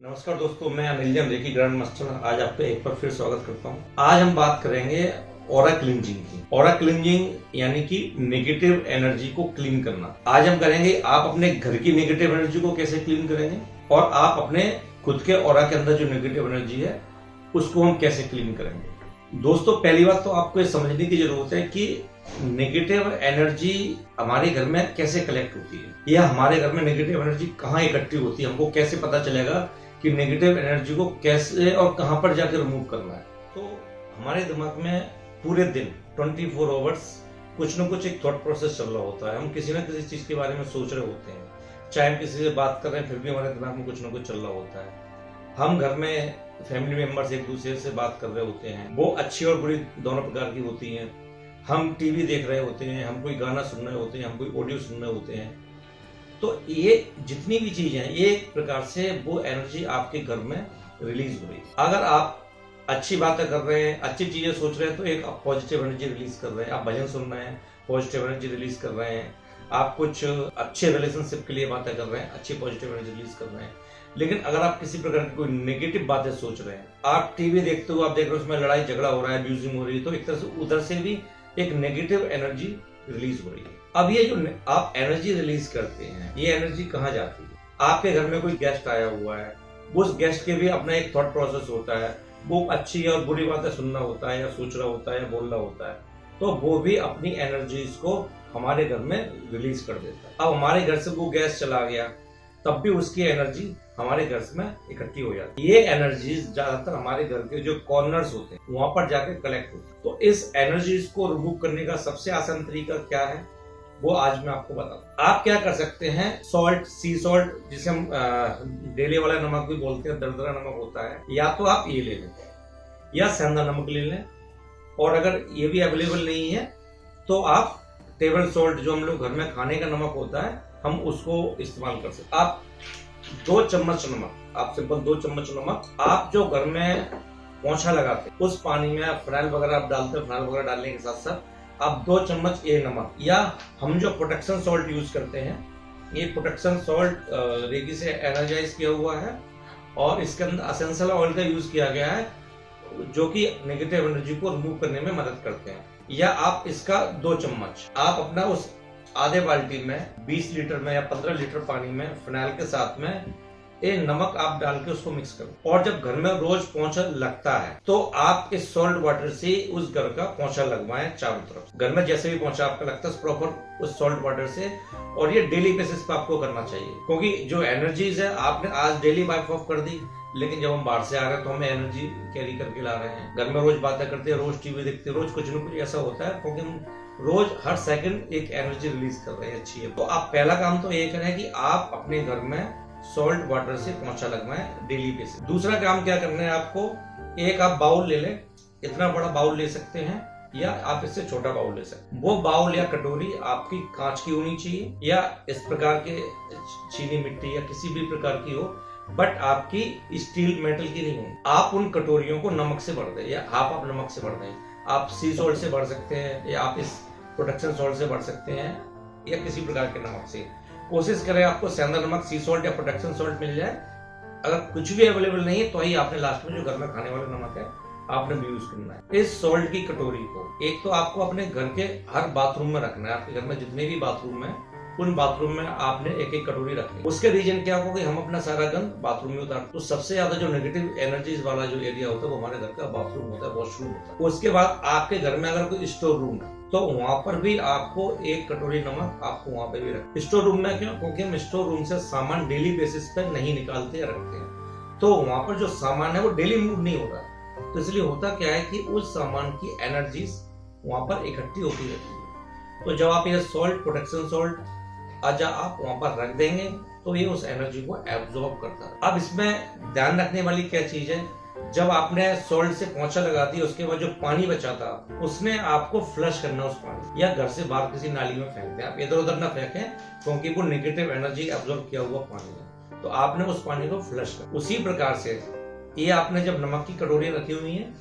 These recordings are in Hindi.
नमस्कार दोस्तों, मैं अनिल रेकी ग्रैंड मास्टर आज आपका एक बार फिर स्वागत करता हूं। आज हम बात करेंगे ऑरा क्लिनजिंग की। ऑरा क्लिनजिंग यानी कि नेगेटिव एनर्जी को क्लीन करना। आज हम करेंगे आप अपने घर की नेगेटिव एनर्जी को कैसे क्लीन करेंगे और आप अपने खुद के ऑरा के अंदर जो नेगेटिव एनर्जी है उसको हम कैसे क्लीन करेंगे। दोस्तों, पहली बात तो आपको ये समझने की जरूरत है कि नेगेटिव एनर्जी हमारे घर में कैसे कलेक्ट होती है या हमारे घर में नेगेटिव एनर्जी कहाँ इकट्ठी होती है। हमको कैसे पता चलेगा कि नेगेटिव एनर्जी को कैसे और कहां पर जाकर रिमूव करना है। तो हमारे दिमाग में पूरे दिन 24 आवर्स कुछ न कुछ एक थॉट प्रोसेस चल रहा होता है। हम किसी न किसी चीज के बारे में सोच रहे होते हैं, चाहे हम किसी से बात कर रहे हैं फिर भी हमारे दिमाग में कुछ न कुछ चल रहा होता है। हम घर में फैमिली मेंबर्स एक दूसरे से बात कर रहे होते हैं, वो अच्छी और बुरी दोनों प्रकार की होती हैं। हम टीवी देख रहे होते हैं, हम कोई गाना सुन रहे होते हैं, हम कोई ऑडियो सुन रहे होते हैं। तो ये जितनी भी चीजें हैं, ये एक प्रकार से वो एनर्जी आपके घर में रिलीज हो रही है। अगर आप अच्छी बातें कर रहे हैं, अच्छी चीजें सोच रहे हैं, तो एक आप पॉजिटिव एनर्जी रिलीज कर रहे हैं। आप भजन सुन रहे हैं, पॉजिटिव एनर्जी रिलीज कर रहे हैं। आप कुछ अच्छे रिलेशनशिप के लिए बातें कर रहे हैं, अच्छी पॉजिटिव एनर्जी रिलीज कर रहे हैं। लेकिन अगर आप किसी प्रकार की कोई नेगेटिव बातें सोच रहे हैं, आप टीवी देखते हो, आप देख रहे हो उसमें लड़ाई झगड़ा हो रहा है, अब्यूजिंग हो रही है, तो एक तरह से उधर से भी एक नेगेटिव एनर्जी रिलीज हो रही है। अब ये जो आप एनर्जी रिलीज करते हैं, ये एनर्जी कहाँ जाती है। आपके घर में कोई गेस्ट आया हुआ है, उस गेस्ट के भी अपना एक थॉट प्रोसेस होता है। वो अच्छी और बुरी बातें सुनना होता है या सोच रहा होता है या बोल रहा होता है, तो वो भी अपनी एनर्जीज को हमारे घर में रिलीज कर देता है। अब हमारे घर से वो गेस्ट चला गया, तब भी उसकी एनर्जी हमारे घर में इकट्ठी हो जाती है। ये एनर्जीज ज्यादातर हमारे घर के जो कॉर्नर्स होते हैं वहां पर जाके कलेक्ट होती है। तो इस एनर्जीज को रिमूव करने का सबसे आसान तरीका क्या है, वो आज मैं आपको बताऊं। आप क्या कर सकते हैं, सॉल्ट, सी सॉल्ट, जिसे हम डेली वाला नमक भी बोलते हैं, दरदरा नमक होता है, या तो आप ये ले लें या सेंधा नमक ले लें। और अगर ये भी अवेलेबल नहीं है तो आप टेबल सॉल्ट, जो हम लोग घर में खाने का नमक होता है, हम उसको इस्तेमाल कर सकते हैं। आप 2 चम्मच नमक, आप सिंपल 2 चम्मच नमक, आप जो घर में पोंछा लगाते हैं उस पानी में फिनाइल वगैरह आप डालते हैं, फिनाइल वगैरह डालने के साथ साथ आप 2 चम्मच ये नमक, या हम जो प्रोटेक्शन सॉल्ट यूज करते हैं, ये प्रोटेक्शन सॉल्ट रेगी से एनर्जाइज किया हुआ है और इसके अंदर एसेंशियल ऑयल का यूज किया गया है, जो कि नेगेटिव एनर्जी को रिमूव करने में मदद करते हैं। या आप इसका 2 चम्मच आप अपना उस आधे बाल्टी में 20 लीटर में या 15 लीटर पानी में फिनाइल के साथ में ये नमक आप डाल के उसको मिक्स करो। और जब घर में रोज पोंछा लगता है तो आप इस सॉल्ट वाटर से उस घर का पोंछा लगवाएं चारों तरफ। घर में जैसे भी पोंछा आपका लगता है प्रॉपर उस सॉल्ट वाटर से, और ये डेली बेसिस पे आपको करना चाहिए। क्योंकि जो एनर्जीज है आपने आज डेली वाइप ऑफ कर दी, लेकिन जब हम बाहर से आ रहे हैं तो हमें एनर्जी कैरी करके ला रहे हैं। घर में रोज बातें करते हैं, रोज टीवी देखते हैं, रोज कुछ न कुछ ऐसा होता है, क्योंकि हम रोज हर सेकंड एक एनर्जी रिलीज कर रहे हैं अच्छी है। तो आप पहला काम तो ये करें कि आप अपने घर में सॉल्ट वाटर से पोंछा लगवाएं डेली बेसिस। दूसरा काम क्या करना है आपको, एक आप बाउल ले लें, इतना बड़ा बाउल ले सकते हैं या आप इससे छोटा बाउल ले सकते हैं। वो बाउल या कटोरी आपकी कांच की होनी चाहिए या इस प्रकार के चीनी मिट्टी या किसी भी प्रकार की हो, बट आपकी स्टील मेटल की नहीं हो। आप उन कटोरियों को नमक से भर दें या हाफ आप नमक से भर दें। आप सी सॉल्ट से भर सकते हैं या आप इस प्रोटेक्शन सॉल्ट से भर सकते हैं या किसी प्रकार के नमक से। कोशिश करें आपको सेंधा नमक, सी सॉल्ट या प्रोटेक्शन सॉल्ट मिल जाए। अगर कुछ भी अवेलेबल नहीं है तो ही आपने लास्ट में जो घर में खाने वाला नमक है आपने भी यूज करना है। इस सॉल्ट की कटोरी को एक तो आपको अपने घर के हर बाथरूम में रखना है। आपके घर में जितने भी बाथरूम है उन बाथरूम में आपने एक एक कटोरी रखनी। उसके रीजन क्या होगा कि हम अपना सारा गंद बाथरूम में उतारते, तो सबसे ज्यादा जो नेगेटिव एनर्जीज वाला जो एरिया होता है वो हमारे घर का बाथरूम होता है, वॉशरूम होता है। उसके बाद आपके घर में अगर कोई स्टोर रूम है तो वहां पर भी आपको एक कटोरी नमक आपको वहां पे भी रखना। स्टोर रूम में क्यों, क्योंकि हम स्टोर रूम से सामान डेली बेसिस पे नहीं निकालते या रखते हैं, तो वहां पर जो सामान है वो डेली मूव नहीं होता। तो इसलिए होता क्या है कि उस सामान की एनर्जीज वहां पर इकट्ठी होती रहती है। तो जब आप ये सॉल्ट, प्रोटेक्शन सॉल्ट आज आप वहां पर रख देंगे तो ये उस एनर्जी को एब्जॉर्ब करता है। अब इसमें ध्यान रखने वाली क्या चीज है, जब आपने सॉल्ट से पोंछा लगा दिया उसके बाद जो पानी बचा था उसमें आपको फ्लश करना उस पानी, या घर से बाहर किसी नाली में फेंक दें। आप इधर उधर ना फेंकें, क्योंकि वो नेगेटिव एनर्जी एब्जॉर्ब किया हुआ पानी है, तो आपने उस पानी को फ्लश कर। उसी प्रकार से ये आपने जब नमक की कटोरी रखी हुई है,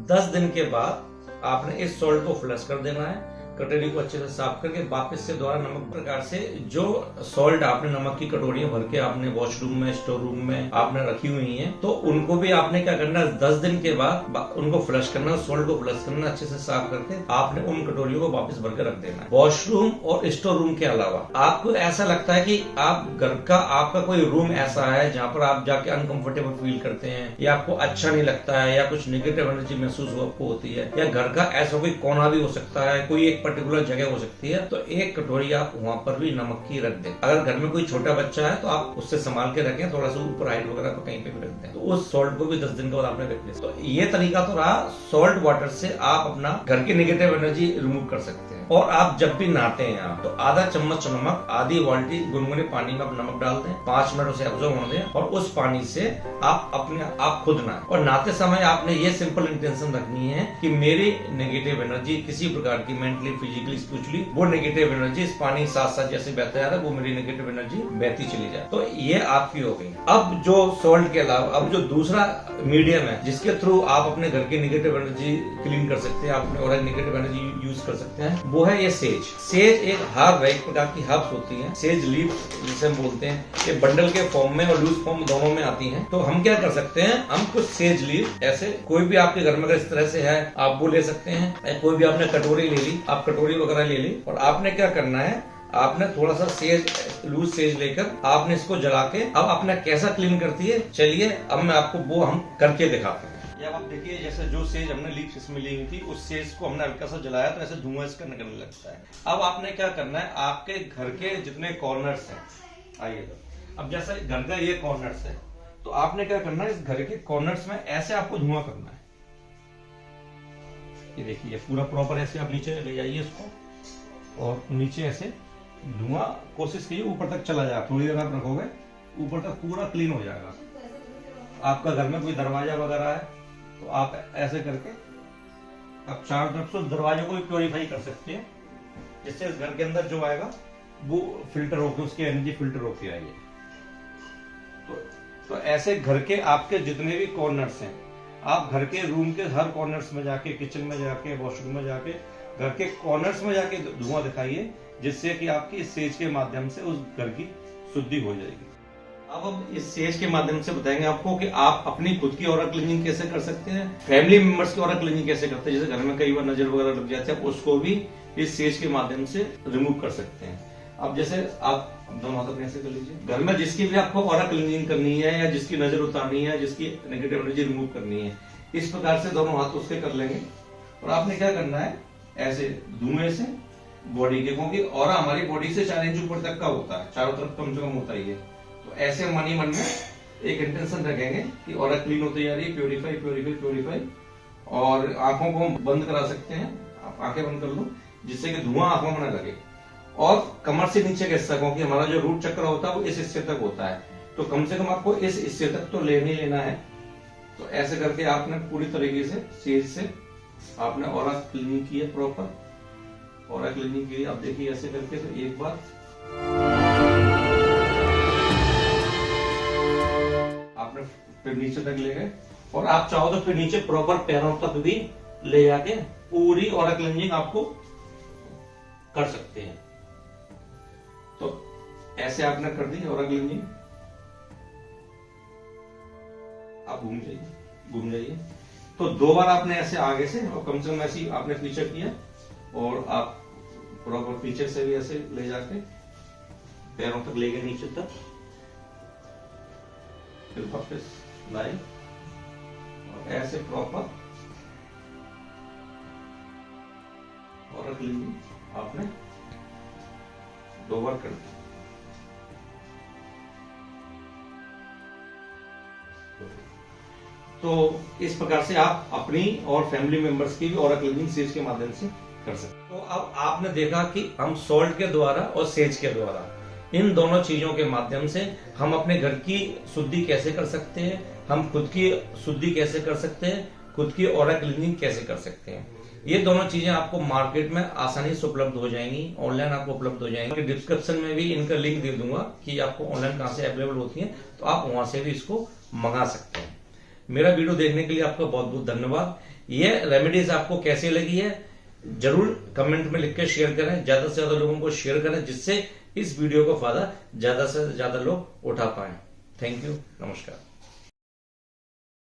10 दिन के बाद आपने इस सॉल्ट को फ्लश कर देना है। कटोरी को अच्छे से साफ करके वापस से दोबारा नमक प्रकार से जो सॉल्ट आपने नमक की कटोरियां भर के आपने वॉशरूम में, स्टोर रूम में आपने रखी हुई हैं, तो उनको भी आपने क्या करना है, 10 दिन के बाद उनको फ्लश करना, सॉल्ट को फ्लश करना, अच्छे से साफ करके आपने उन कटोरियों को वापस भर के रख देना है। वॉशरूम और स्टोर रूम के अलावा आपको ऐसा लगता है कि आप घर का आपका कोई रूम ऐसा है जहाँ पर आप जाके अनकंफर्टेबल फील करते हैं, या आपको अच्छा नहीं लगता है, या कुछ नेगेटिव एनर्जी महसूस आपको होती है, या घर का ऐसा कोई कोना भी हो सकता है, कोई एक पर्टिकुलर जगह हो सकती है, तो एक कटोरी आप वहाँ पर भी नमक की रख दें। अगर घर में कोई छोटा बच्चा है तो आप उससे संभाल के रखें, थोड़ा सा ऊपर हाइट वगैरह पर कहीं पे भी रख दें, तो उस सॉल्ट को भी 10 दिन के बाद आपने रख दिया। तो ये तरीका तो रहा, सॉल्ट वाटर से आप अपना घर की नेगेटिव एनर्जी रिमूव कर सकते हैं। और आप जब भी नहाते हैं आप तो आधा चम्मच नमक, आधी बाल्टी गुनगुने पानी में आप नमक डाल दें, 5 मिनट उसे एब्जॉर्ब होने दें, और उस पानी से आप अपने आप खुद नहाएं। और नहाते समय आपने ये सिंपल इंटेंशन रखनी है कि मेरी नेगेटिव एनर्जी किसी प्रकार की, मेंटली, फिजिकली, स्पिरिचुअली, वो नेगेटिव एनर्जी इस पानी साथ साथ जैसे बहता जा रहा है, वो मेरी नेगेटिव एनर्जी बहती चली जाए। तो ये आपकी हो गई। अब जो सॉल्ट के अलावा अब जो दूसरा मीडियम है जिसके थ्रू आप अपने घर की नेगेटिव एनर्जी क्लीन कर सकते हैं, आपने और नेगेटिव एनर्जी यूज कर सकते हैं, वो है ये सेज। सेज एक हर्ब है, एक प्रकार की हर्ब्स होती है, सेज लीफ जिसे हम बोलते हैं। ये बंडल के फॉर्म में और लूज फॉर्म दोनों में आती हैं। तो हम क्या कर सकते हैं, हम कुछ सेज लीफ ऐसे कोई भी आपके घर में अगर इस तरह से है आप वो ले सकते हैं। कोई भी आपने कटोरी ले ली, आप कटोरी वगैरह ले ली, और आपने क्या करना है, आपने थोड़ा सा सेज, लूज सेज लेकर आपने इसको जला के अब अपना कैसा क्लीन करती है, चलिए अब मैं आपको वो हम करके दिखाते हैं। अब आप देखिए, जैसे जो सेज हमने लीफ इसमें ली हुई थी, उस सेज को हमने हल्का सा जलाया तो ऐसे धुआं इसका निकलने लगता है। अब आपने क्या करना है, आपके घर के जितने कॉर्नर्स हैं, आइए अब जैसे घर का ये कॉर्नर्स है, तो आपने क्या करना है, इस घर के कॉर्नर्स में ऐसे आपको धुआं करना है। ये देखिए पूरा प्रॉपर ऐसे आप नीचे ले जाइए इसको, और नीचे ऐसे धुआं कोशिश कीजिए ऊपर तक चला जाए। थोड़ी देर आप रखोगे ऊपर तक पूरा क्लीन हो जाएगा। आपका घर में कोई दरवाजा वगैरह है तो आप ऐसे करके आप चारों तरफ से दरवाजे को भी प्योरीफाई कर सकते हैं, जिससे इस घर के अंदर जो आएगा वो फिल्टर होकर, उसकी एनर्जी फिल्टर होकर आएगी। तो ऐसे घर के आपके जितने भी कॉर्नर्स हैं, आप घर के रूम के हर कॉर्नर्स में जाके, किचन में जाके, वॉशरूम में जाके, घर के कॉर्नर्स में जाके धुआं दिखाइए, जिससे कि आपकी इस सेज के माध्यम से उस घर की शुद्धि हो जाएगी। अब हम इस सेज के माध्यम से बताएंगे आपको कि आप अपनी खुद की ऑरा क्लीनिंग कैसे कर सकते हैं, फैमिली मेंबर्स की ऑरा क्लीनिंग कैसे करते हैं। जैसे घर में कई बार नजर वगैरह लग जाते हैं, उसको भी इस सेज के माध्यम से रिमूव कर सकते हैं। अब जैसे आप दोनों हाथ ऐसे कर लीजिए, घर में जिसकी भी आपको ऑरा क्लीनिंग करनी है, या जिसकी नजर उतारनी है, जिसकी नेगेटिव एनर्जी रिमूव करनी है, इस प्रकार से दोनों हाथ उसके कर लेंगे। और आपने क्या करना है, ऐसे धुएं से बॉडी के, क्योंकि ऑरा हमारी बॉडी से 4 इंच ऊपर तक का होता है, चारों तरफ कम से कम होता ही है। तो ऐसे मन ही मन में एक इंटेंशन रखेंगे कि ऑरा क्लीन होती जा रही है, प्योरीफाई प्योरीफाई प्योरीफाई। और आंखों को बंद करा सकते हैं, आप आंखें बंद कर लो, जिससे कि धुआं आंखों में न लगे। और कमर से नीचे का हिस्सा, क्योंकि हमारा जो रूट चक्र होता है वो इस हिस्से तक होता है, तो कम से कम आपको इस हिस्से तक तो लेना ही लेना है। तो ऐसे करके आपने पूरी तरीके से सेज से आपने ऑरा क्लीनिंग की है, प्रॉपर ऑरा क्लीनिंग की। आप देखिए ऐसे करके, तो एक बार आपने फिर नीचे तक ले गए, और आप चाहो तो फिर नीचे प्रॉपर पैरों तक भी ले जाके पूरी ऑरा क्लीनिंग आपको कर सकते हैं। तो ऐसे आपने कर दी ऑरा क्लीनिंग। आप घूम जाइए। तो 2 बार आपने ऐसे आगे से और कम से कम ऐसे आपने पीछे किया, और आप प्रॉपर पीछे से भी ऐसे ले जाके पैरों तक ले गए नीचे तक, फिर वापस लाए, और ऐसे प्रॉपर और क्लीनिंग आपने 2 बार कर दी। तो इस प्रकार से आप अपनी और फैमिली मेंबर्स की भी ऑरा क्लीनिंग सेज के माध्यम से कर सकते हैं। तो अब आपने देखा कि हम सॉल्ट के द्वारा और सेज के द्वारा, इन दोनों चीजों के माध्यम से हम अपने घर की शुद्धि कैसे कर सकते हैं, हम खुद की शुद्धि कैसे कर सकते हैं, खुद की ऑरा क्लीनिंग कैसे कर सकते हैं। ये दोनों चीजें आपको मार्केट में आसानी से उपलब्ध हो जाएंगी, ऑनलाइन आपको उपलब्ध हो जाएंगी। डिस्क्रिप्शन में भी इनका लिंक दे दूंगा कि आपको ऑनलाइन कहां से अवेलेबल होती है, तो आप वहां से भी इसको मंगा सकते हैं। मेरा वीडियो देखने के लिए आपका बहुत बहुत धन्यवाद। ये रेमेडीज आपको कैसे लगी है जरूर कमेंट में लिख के शेयर करें, ज्यादा से ज्यादा लोगों को शेयर करें, जिससे इस वीडियो का फायदा ज्यादा से ज्यादा लोग उठा पाए। थैंक यू, नमस्कार।